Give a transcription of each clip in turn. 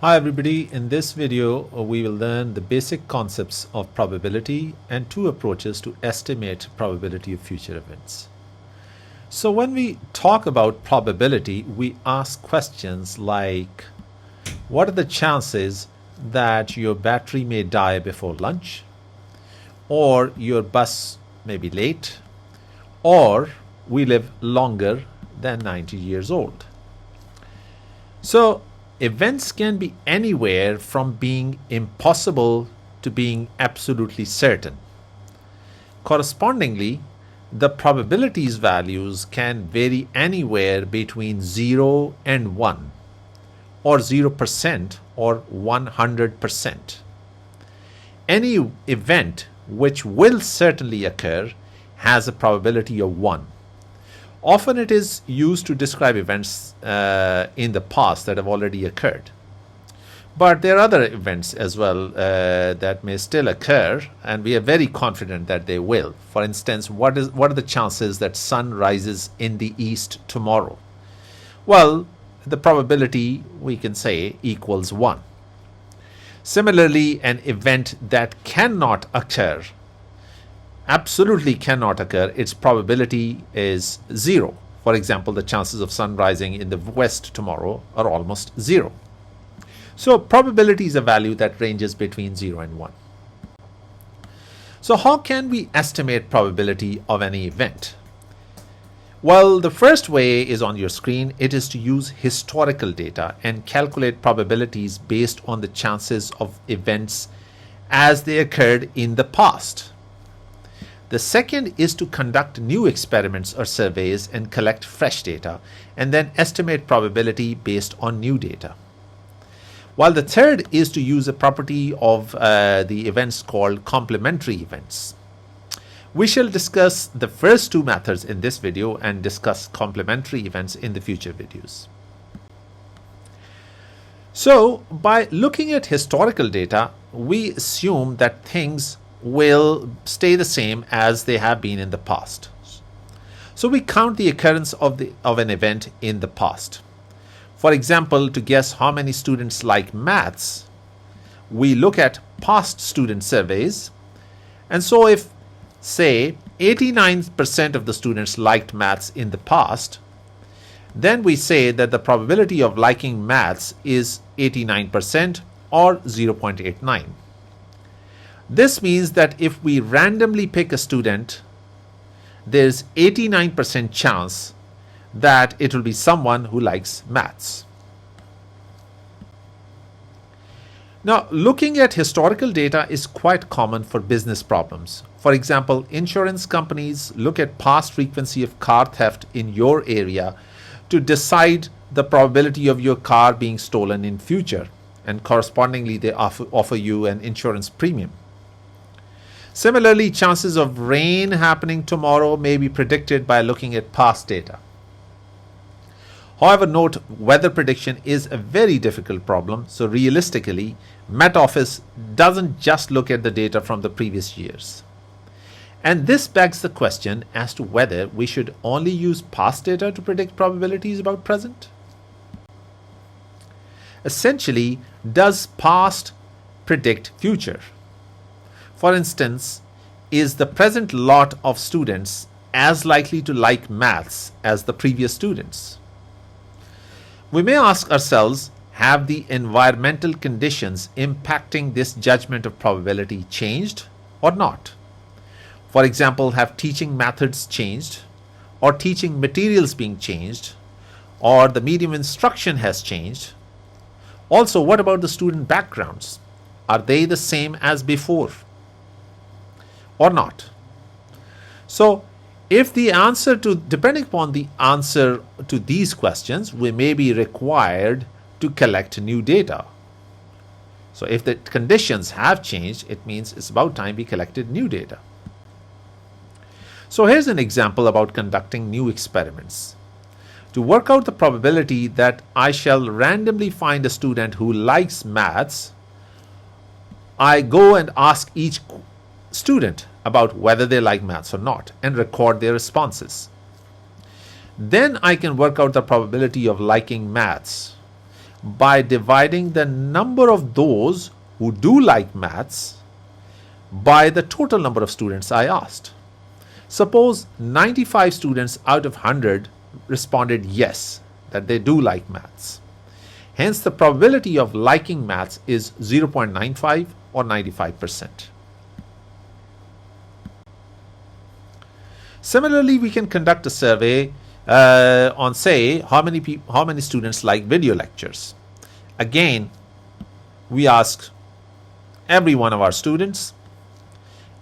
Hi everybody, in this video we will learn the basic concepts of probability and two approaches to estimate probability of future events. So when we talk about probability, we ask questions like, what are the chances that your battery may die before lunch, or your bus may be late, or we live longer than 90 years old? So events can be anywhere from being impossible to being absolutely certain. Correspondingly, the probabilities values can vary anywhere between 0 and 1, or 0% or 100%. Any event which will certainly occur has a probability of 1. Often it is used to describe events in the past that have already occurred. But there are other events as well that may still occur, and we are very confident that they will. For instance, what are the chances that sun rises in the east tomorrow? Well, the probability, we can say, equals 1. Similarly, an event that cannot occur, absolutely cannot occur, its probability is 0. For example, the chances of sun rising in the west tomorrow are almost 0. So probability is a value that ranges between 0 and 1. So how can we estimate probability of any event? Well, the first way is on your screen. It is to use historical data and calculate probabilities based on the chances of events as they occurred in the past. The second is to conduct new experiments or surveys and collect fresh data, and then estimate probability based on new data. While the third is to use a property of the events called complementary events. We shall discuss the first two methods in this video and discuss complementary events in the future videos. So, by looking at historical data, we assume that things will stay the same as they have been in the past. So we count the occurrence of an event in the past. For example, to guess how many students like maths, we look at past student surveys. And so if, say, 89% of the students liked maths in the past, then we say that the probability of liking maths is 89% or 0.89. This means that if we randomly pick a student, there's 89% chance that it will be someone who likes maths. Now, looking at historical data is quite common for business problems. For example, insurance companies look at past frequency of car theft in your area to decide the probability of your car being stolen in future, and correspondingly they offer you an insurance premium. Similarly, chances of rain happening tomorrow may be predicted by looking at past data. However, note, weather prediction is a very difficult problem, so realistically, Met Office doesn't just look at the data from the previous years. And this begs the question as to whether we should only use past data to predict probabilities about present. Essentially, does past predict future? For instance, is the present lot of students as likely to like maths as the previous students? We may ask ourselves, have the environmental conditions impacting this judgment of probability changed or not? For example, have teaching methods changed, or teaching materials being changed, or the medium of instruction has changed? Also, what about the student backgrounds? Are they the same as before or not? So, if the answer to, depending upon the answer to these questions, we may be required to collect new data. So if the conditions have changed, it means it's about time we collected new data. So here's an example about conducting new experiments. To work out the probability that I shall randomly find a student who likes maths, I go and ask each student about whether they like maths or not and record their responses. Then I can work out the probability of liking maths. by dividing the number of those who do like maths by the total number of students I asked. Suppose 95 students out of 100 responded yes, that they do like maths. Hence, the probability of liking maths is 0.95 or 95%. Similarly, we can conduct a survey on, say, how many students like video lectures. Again, we ask every one of our students,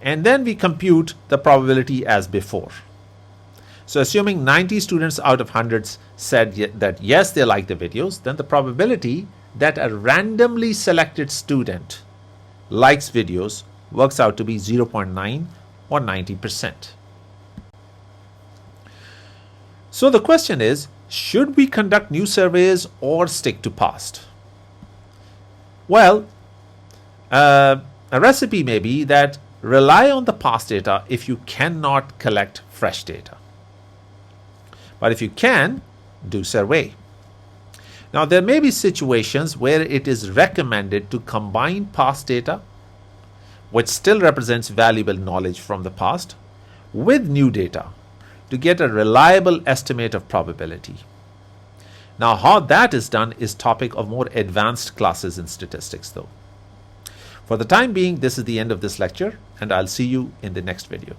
and then we compute the probability as before. So assuming 90 students out of 100 said that yes, they like the videos, then the probability that a randomly selected student likes videos works out to be 0.9 or 90%. So the question is, should we conduct new surveys or stick to past? Well, a recipe may be that rely on the past data if you cannot collect fresh data. But if you can, do survey. Now, there may be situations where it is recommended to combine past data, which still represents valuable knowledge from the past, with new data to get a reliable estimate of probability. Now, how that is done is topic of more advanced classes in statistics, though. For the time being, this is the end of this lecture, and I'll see you in the next video.